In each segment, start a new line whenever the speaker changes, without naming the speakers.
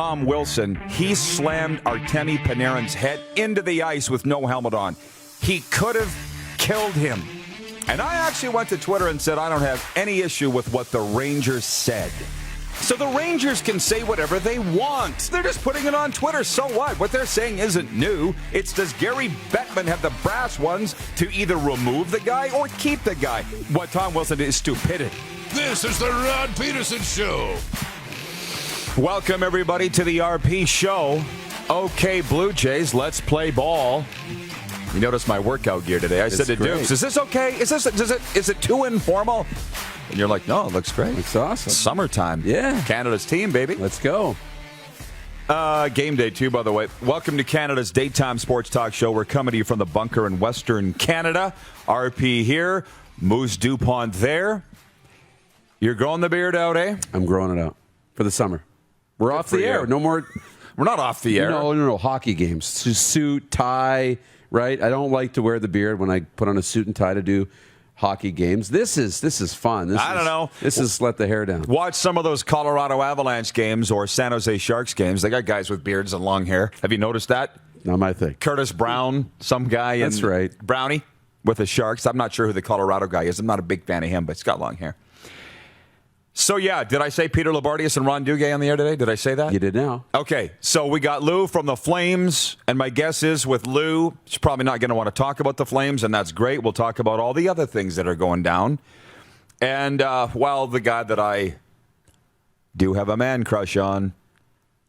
Tom Wilson, he slammed Artemi Panarin's head into the ice with no helmet on. He could have killed him. And I actually went to Twitter and said I don't have any issue with what the Rangers said. So the Rangers can say whatever they want. They're just putting it on Twitter. So what? What they're saying isn't new. It's, does Gary Bettman have the brass ones to either remove the guy or keep the guy? What Tom Wilson did is stupidity.
This is the Rod Pedersen Show.
Welcome, everybody, to the RP Show. Okay, Blue Jays, let's play ball. You notice my workout gear today. I said to Dukes, is this okay? Is it too informal? And you're like, no, it looks great.
It's awesome.
Summertime.
Yeah.
Canada's team, baby.
Let's go.
Game day, too, by the way. Welcome to Canada's daytime sports talk show. We're coming to you from the bunker in Western Canada. RP here. Moose Dupont there. You're growing the beard out, eh?
I'm growing it out for the summer. We're off the air. No more.
We're not off the air.
No. Hockey games. Suit, tie, right? I don't like to wear the beard when I put on a suit and tie to do hockey games. This is fun.
I don't know.
This is let the hair down.
Watch some of those Colorado Avalanche games or San Jose Sharks games. They got guys with beards and long hair. Have you noticed that?
Not my thing.
Curtis Brown, some guy.
That's right.
Brownie with the Sharks. I'm not sure who the Colorado guy is. I'm not a big fan of him, but he's got long hair. So, yeah, did I say Peter Labardius and Ron Duguay on the air today? Did I say that?
You did now.
Okay, so we got Lou from the Flames, and my guess is with Lou, she's probably not going to want to talk about the Flames, and that's great. We'll talk about all the other things that are going down. And, the guy that I do have a man crush on,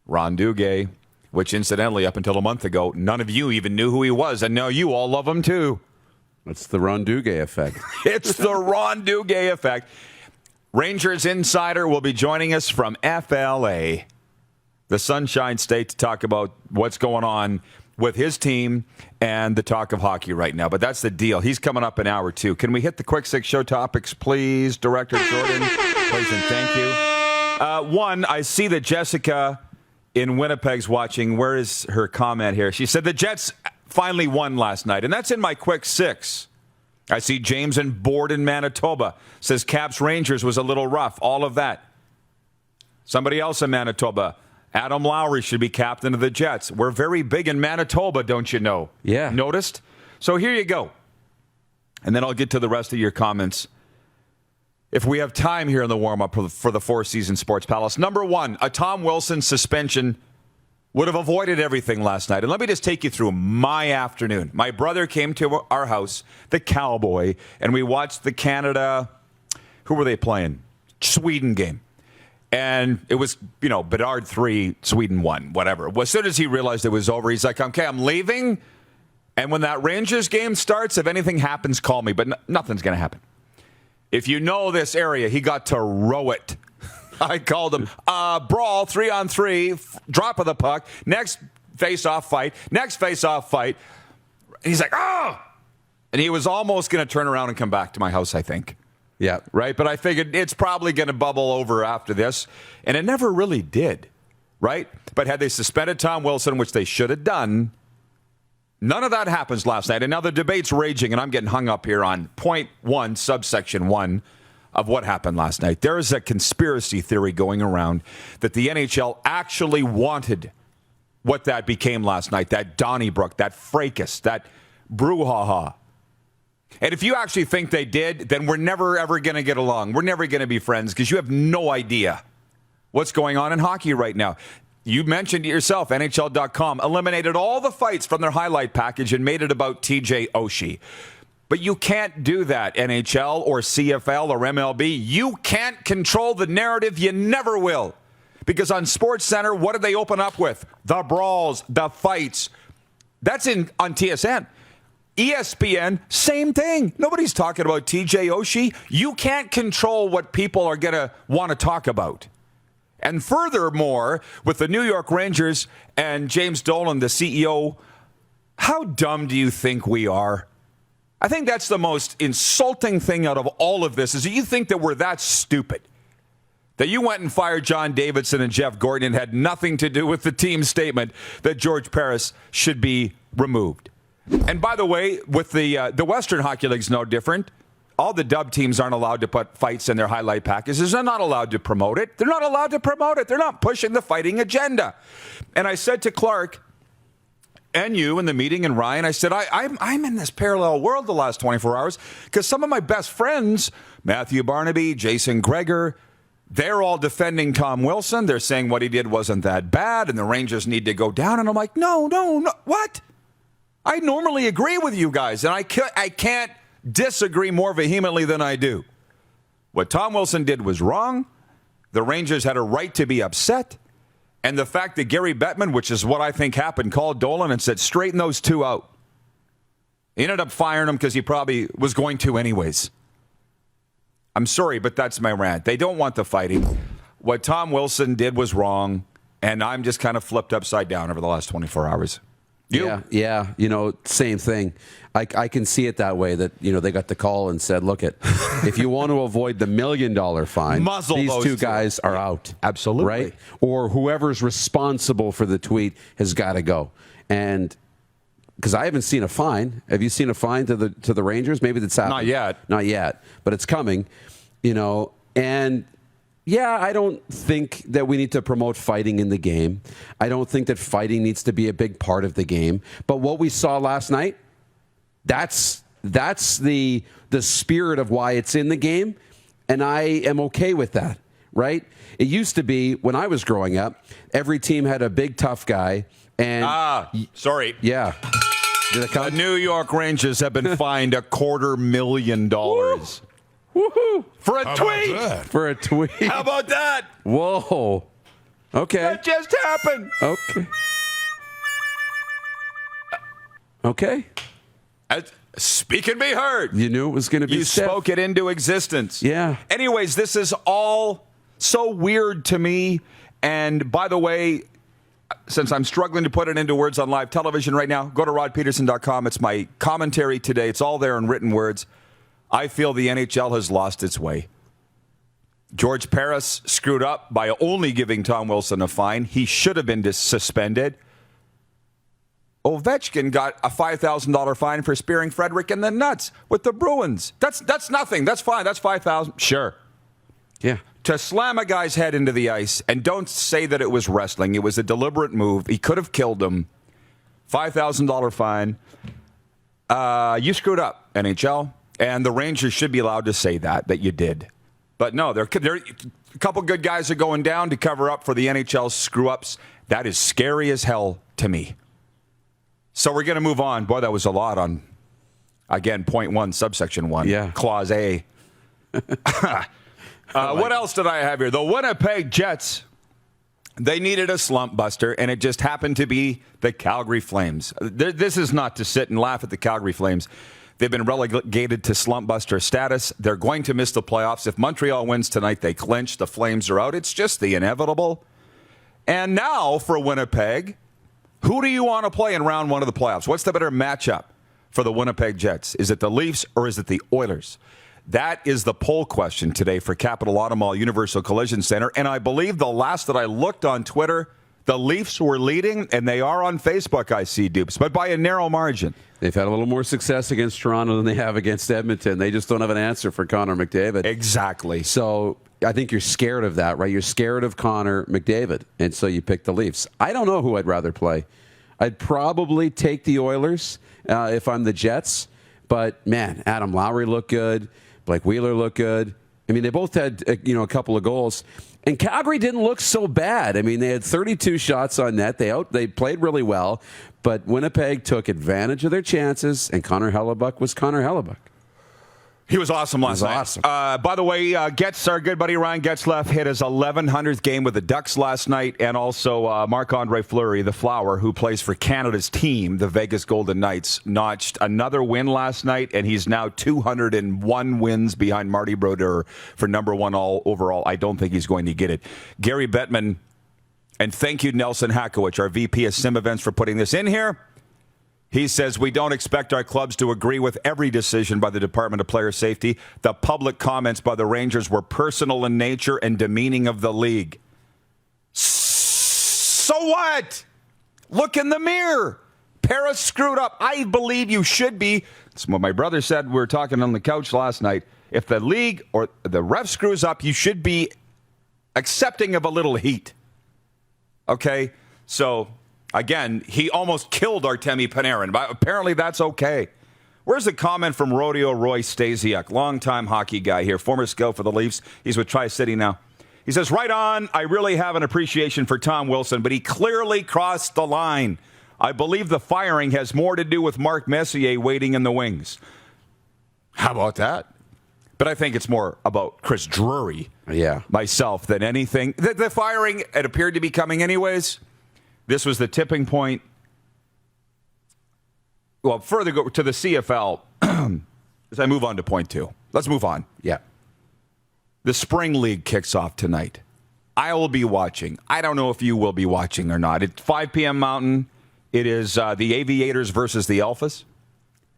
Ron Duguay, which incidentally, up until a month ago, none of you even knew who he was, and now you all love him too.
It's the Ron Duguay effect.
It's the Ron Duguay effect. Rangers Insider will be joining us from FLA, the Sunshine State, to talk about what's going on with his team and the talk of hockey right now. But that's the deal. He's coming up in hour two. Can we hit the quick six show topics, please, Director Jordan? Please and thank you. One, I see that Jessica in Winnipeg's watching. Where is her comment here? She said the Jets finally won last night, and that's in my quick six. I see James and Board in Manitoba. Says Caps Rangers was a little rough. All of that. Somebody else in Manitoba. Adam Lowry should be captain of the Jets. We're very big in Manitoba, don't you know?
Yeah.
Noticed? So here you go. And then I'll get to the rest of your comments if we have time here in the warm-up for the Four Seasons Sports Palace. Number one, a Tom Wilson suspension would have avoided everything last night. And let me just take you through my afternoon. My brother came to our house, the Cowboy, and we watched the Canada, who were they playing? Sweden game. And it was, Bedard 3, Sweden 1, whatever. As soon as he realized it was over, he's like, okay, I'm leaving. And when that Rangers game starts, if anything happens, call me. But nothing's going to happen. If you know this area, he got to row it. I called him brawl, 3-on-3, drop of the puck, next face-off fight. And he's like, oh! And he was almost going to turn around and come back to my house, I think.
Yeah.
Right? But I figured it's probably going to bubble over after this. And it never really did. Right? But had they suspended Tom Wilson, which they should have done, none of that happens last night. And now the debate's raging, and I'm getting hung up here on point 1, subsection 1. Of what happened last night. There is a conspiracy theory going around that the NHL actually wanted what that became last night, that Donnybrook, that fracas, that brouhaha. And if you actually think they did, then we're never, ever going to get along. We're never going to be friends because you have no idea what's going on in hockey right now. You mentioned it yourself, NHL.com eliminated all the fights from their highlight package and made it about TJ Oshie. But you can't do that, NHL or CFL or MLB. You can't control the narrative. You never will. Because on SportsCenter, what did they open up with? The brawls, the fights. That's on TSN. ESPN, same thing. Nobody's talking about TJ Oshie. You can't control what people are going to want to talk about. And furthermore, with the New York Rangers and James Dolan, the CEO, how dumb do you think we are? I think that's the most insulting thing out of all of this is that you think that we're that stupid. That you went and fired John Davidson and Jeff Gordon and had nothing to do with the team statement that George Paris should be removed. And by the way, with the Western Hockey League's no different. all the dub teams aren't allowed to put fights in their highlight packages. They're not allowed to promote it. They're not allowed to promote it. They're not pushing the fighting agenda. And I said to Clark and you in the meeting and Ryan, I said, I'm in this parallel world the last 24 hours because some of my best friends, Matthew Barnaby, Jason Gregor, they're all defending Tom Wilson. They're saying what he did wasn't that bad and the Rangers need to go down. And I'm like, no. What? I normally agree with you guys, and I can't disagree more vehemently than I do. What Tom Wilson did was wrong. The Rangers had a right to be upset. And the fact that Gary Bettman, which is what I think happened, called Dolan and said, straighten those two out. He ended up firing him because he probably was going to anyways. I'm sorry, but that's my rant. They don't want the fighting. What Tom Wilson did was wrong, and I'm just kind of flipped upside down over the last 24 hours.
Yeah. Same thing. I can see it that way that, they got the call and said, look, if you want to avoid the $1 million fine,
muzzle
these
those
two guys are out.
Absolutely.
Right? Or whoever's responsible for the tweet has got to go. And because I haven't seen a fine. Have you seen a fine to the Rangers? Maybe that's happened. Not yet. But it's coming, and yeah, I don't think that we need to promote fighting in the game. I don't think that fighting needs to be a big part of the game. But what we saw last night, that's the spirit of why it's in the game, and I am okay with that, right? It used to be, when I was growing up, every team had a big tough guy. And
sorry.
Yeah. Did it come?
The New York Rangers have been fined $250,000.
Woohoo!
For a tweet.
For a tweet.
How about that?
Whoa. Okay.
That just happened.
Okay.
Speak and be heard.
You knew it was going to be
You
stiff.
spoke it into existence.
Yeah.
Anyways, this is all so weird to me. And by the way, since I'm struggling to put it into words on live television right now, go to rodpedersen.com. It's my commentary today. It's all there in written words. I feel the NHL has lost its way. George Paris screwed up by only giving Tom Wilson a fine. He should have been suspended. Ovechkin got a $5,000 fine for spearing Frederick in the nuts with the Bruins. That's nothing. That's fine. That's $5,000. Sure.
Yeah.
To slam a guy's head into the ice, and don't say that it was wrestling. It was a deliberate move. He could have killed him. $5,000 fine. You screwed up, NHL. And the Rangers should be allowed to say that you did. But no, a couple good guys are going down to cover up for the NHL's screw-ups. That is scary as hell to me. So we're going to move on. Boy, that was a lot on, again, point 1, subsection 1.
Yeah.
Clause A. What else did I have here? The Winnipeg Jets, they needed a slump buster, and it just happened to be the Calgary Flames. This is not to sit and laugh at the Calgary Flames. They've been relegated to slump buster status. They're going to miss the playoffs. If Montreal wins tonight, they clinch. The Flames are out. It's just the inevitable. And now for Winnipeg, who do you want to play in round 1 of the playoffs? What's the better matchup for the Winnipeg Jets? Is it the Leafs or is it the Oilers? That is the poll question today for Capital Auto Mall Universal Collision Center. And I believe the last that I looked on Twitter, the Leafs were leading, and they are on Facebook, I see, Dupes, but by a narrow margin.
They've had a little more success against Toronto than they have against Edmonton. They just don't have an answer for Connor McDavid.
Exactly.
So I think you're scared of that, right? You're scared of Connor McDavid, and so you pick the Leafs. I don't know who I'd rather play. I'd probably take the Oilers if I'm the Jets. But, man, Adam Lowry looked good. Blake Wheeler looked good. I mean, they both had a couple of goals. And Calgary didn't look so bad. I mean, they had 32 shots on net. They played really well. But Winnipeg took advantage of their chances, and Connor Hellebuck was Connor Hellebuck.
He was awesome last night.
Awesome.
By the way, Getz, our good buddy Ryan Getzlaf, hit his 1100th game with the Ducks last night, and also Marc-Andre Fleury, the Flower, who plays for Canada's team, the Vegas Golden Knights, notched another win last night, and he's now 201 wins behind Marty Brodeur for number 1 all overall. I don't think he's going to get it. Gary Bettman, and thank you, Nelson Hakowicz, our VP of Sim Events, for putting this in here. He says, we don't expect our clubs to agree with every decision by the Department of Player Safety. The public comments by the Rangers were personal in nature and demeaning of the league. So what? Look in the mirror. Paris screwed up. I believe you should be. That's what my brother said. We were talking on the couch last night. If the league or the ref screws up, you should be accepting of a little heat. Okay? So, again, he almost killed Artemi Panarin, but apparently that's okay. Where's the comment from Rodeo Roy Stasiuk, longtime hockey guy here, former scout for the Leafs. He's with Tri-City now. He says, right on, I really have an appreciation for Tom Wilson, but he clearly crossed the line. I believe the firing has more to do with Mark Messier waiting in the wings. How about that? But I think it's more about Chris Drury, myself, than anything. The firing, it appeared to be coming anyways. This was the tipping point. Well, further go to the CFL, as I move on to point 2. Let's move on.
Yeah.
The Spring League kicks off tonight. I will be watching. I don't know if you will be watching or not. It's 5 p.m. Mountain. It is the Aviators versus the Alphas.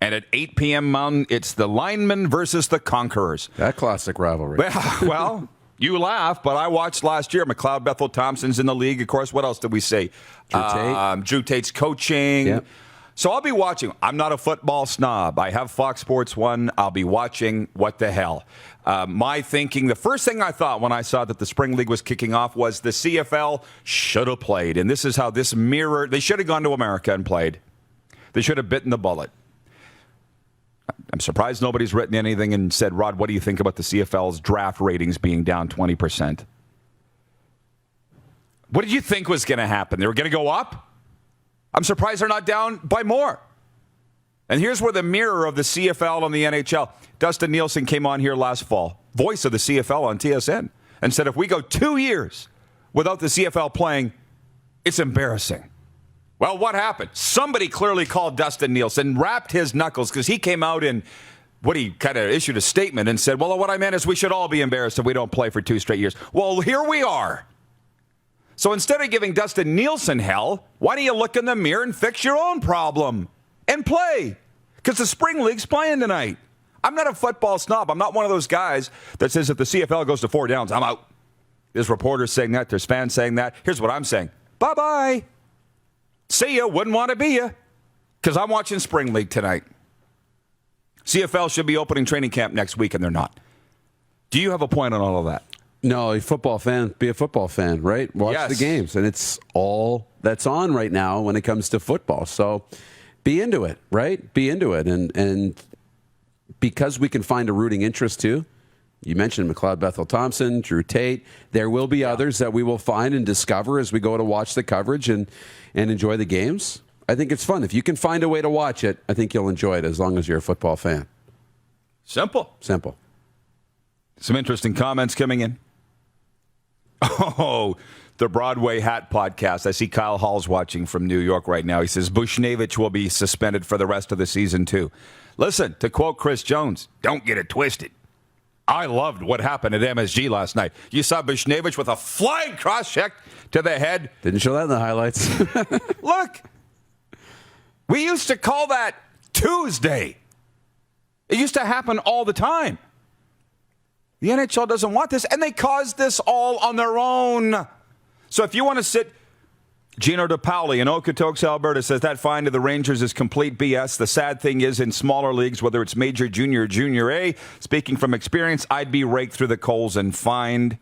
And at 8 p.m. Mountain, it's the Linemen versus the Conquerors.
That classic rivalry.
Well, you laugh, but I watched last year. McLeod Bethel Thompson's in the league, of course. What else did we say?
Drew Tate.
Drew Tate's coaching.
Yep.
So I'll be watching. I'm not a football snob. I have Fox Sports 1. I'll be watching. What the hell? My thinking, the first thing I thought when I saw that the Spring League was kicking off was the CFL should have played. And this is how this mirrored. They should have gone to America and played. They should have bitten the bullet. I'm surprised nobody's written anything and said, Rod, what do you think about the CFL's draft ratings being down 20%? What did you think was going to happen? They were going to go up? I'm surprised they're not down by more. And here's where the mirror of the CFL and the NHL. Dustin Nielsen came on here last fall, voice of the CFL on TSN, and said if we go 2 years without the CFL playing, it's embarrassing. Well, what happened? Somebody clearly called Dustin Nielsen, rapped his knuckles, because he came out and he kind of issued a statement and said, well, what I meant is we should all be embarrassed if we don't play for 2 straight years. Well, here we are. So instead of giving Dustin Nielsen hell, why don't you look in the mirror and fix your own problem and play? Because the Spring League's playing tonight. I'm not a football snob. I'm not one of those guys that says if the CFL goes to 4 downs, I'm out. There's reporters saying that. There's fans saying that. Here's what I'm saying. Bye-bye. See ya. Wouldn't want to be ya. Because I'm watching Spring League tonight. CFL should be opening training camp next week, and they're not. Do you have a point on all of that?
No, a football fan, be a football fan, right? Watch the games, and it's all that's on right now when it comes to football. So be into it, right? Be into it. And because we can find a rooting interest too, you mentioned McLeod Bethel Thompson, Drew Tate. There will be others that we will find and discover as we go to watch the coverage and enjoy the games. I think it's fun. If you can find a way to watch it, I think you'll enjoy it as long as you're a football fan.
Simple. Some interesting comments coming in. Oh, the Broadway Hat Podcast. I see Kyle Hall's watching from New York right now. He says Bushnevich will be suspended for the rest of the season, too. Listen, to quote Chris Jones, don't get it twisted. I loved what happened at MSG last night. You saw Bushnevich with a flying cross-check to the head.
Didn't show that in the highlights.
Look, we used to call that Tuesday. It used to happen all the time. The NHL doesn't want this, and they caused this all on their own. So if you want to sit, Gino DePauli in Okotoks, Alberta, says that fine to the Rangers is complete BS. The sad thing is in smaller leagues, whether it's major, junior, or junior A, speaking from experience, I'd be raked through the coals and fined.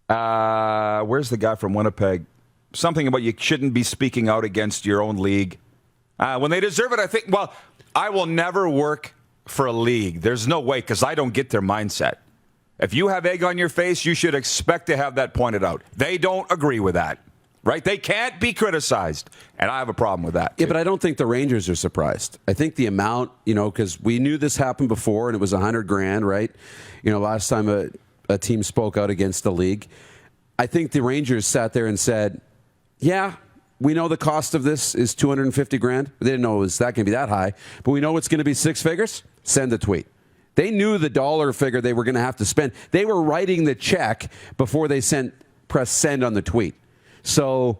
Where's the guy from Winnipeg? Something about you shouldn't be speaking out against your own league. When they deserve it, I think, well, I will never work for a league. There's no way, because I don't get their mindset. If you have egg on your face, you should expect to have that pointed out. They don't agree with that, right? They can't be criticized, and I have a problem with that, too.
Yeah, but I don't think the Rangers are surprised. I think the amount, because we knew this happened before, and it was $100,000, right? Last time a team spoke out against the league. I think the Rangers sat there and said, yeah, we know the cost of this is $250,000. They didn't know it was that going to be that high, but we know it's going to be 6 figures. Send a tweet. They knew the dollar figure they were going to have to spend. They were writing the check before they press send on the tweet. So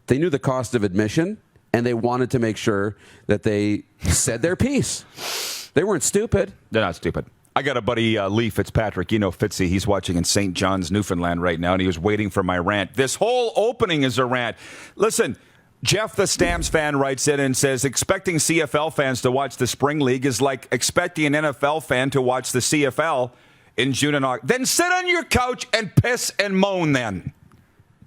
they knew the cost of admission, and they wanted to make sure that they said their piece. They weren't stupid.
They're not stupid. I got a buddy, Lee Fitzpatrick, Fitzy. He's watching in St. John's, Newfoundland right now, and he was waiting for my rant. This whole opening is a rant. Listen, Jeff, the Stamps fan, writes in and says, expecting CFL fans to watch the Spring League is like expecting an NFL fan to watch the CFL in June and August. Then sit on your couch and piss and moan then.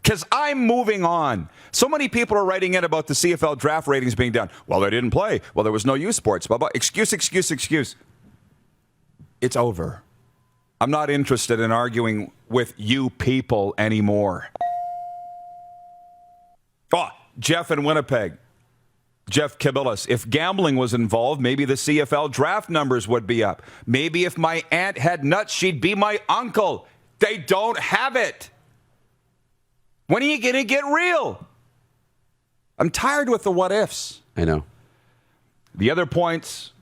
Because I'm moving on. So many people are writing in about the CFL draft ratings being down. Well, they didn't play. Well, there was no youth sports. Blah, blah. Excuse. It's over. I'm not interested in arguing with you people anymore. Oh, Jeff in Winnipeg. Jeff Kibilis. If gambling was involved, maybe the CFL draft numbers would be up. Maybe if my aunt had nuts, she'd be my uncle. They don't have it. When are you going to get real? I'm tired with the what ifs.
I know.
The other points.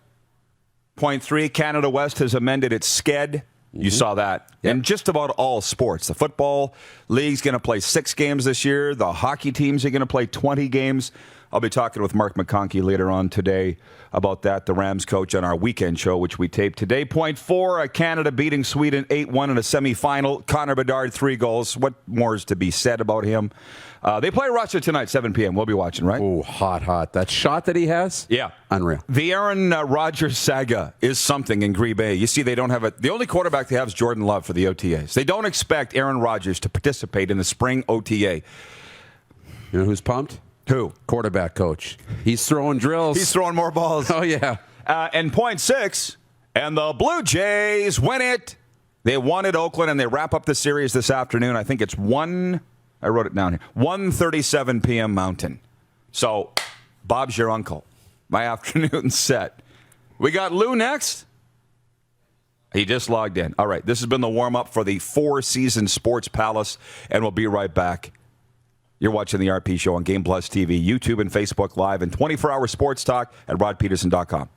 Point 3, Canada West has amended its sked. You saw that.
Yep.
And just about all sports. The football league's going to play 6 games this year. The hockey teams are going to play 20 games. I'll be talking with Mark McConkey later on today about that, the Rams coach, on our weekend show, which we taped today. Point 4, Canada beating Sweden 8-1 in a semifinal. Connor Bedard, 3 goals. What more is to be said about him? They play Russia tonight, 7 p.m. We'll be watching, right?
Oh, hot. That shot that he has?
Yeah.
Unreal.
The Aaron Rodgers saga is something in Green Bay. You see, they don't have the only quarterback they have is Jordan Love for the OTAs. They don't expect Aaron Rodgers to participate in the spring OTA.
You know who's pumped?
Who?
Quarterback coach. He's throwing drills.
He's throwing more balls.
Oh, yeah.
And point 6, and the Blue Jays win it. They won at Oakland, and they wrap up the series this afternoon. I think it's 1, I wrote it down here, 1:37 p.m. Mountain. So, Bob's your uncle. My afternoon's set. We got Lou next. He just logged in. All right, this has been the warm-up for the Four Seasons Sports Palace, and we'll be right back. You're watching the RP Show on Game Plus TV, YouTube, and Facebook Live, and 24-hour sports talk at rodpedersen.com.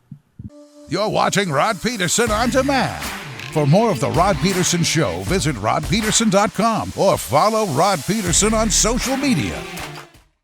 You're watching Rod Pedersen on demand. For more of the Rod Pedersen Show, visit rodpedersen.com or follow Rod Pedersen on social media.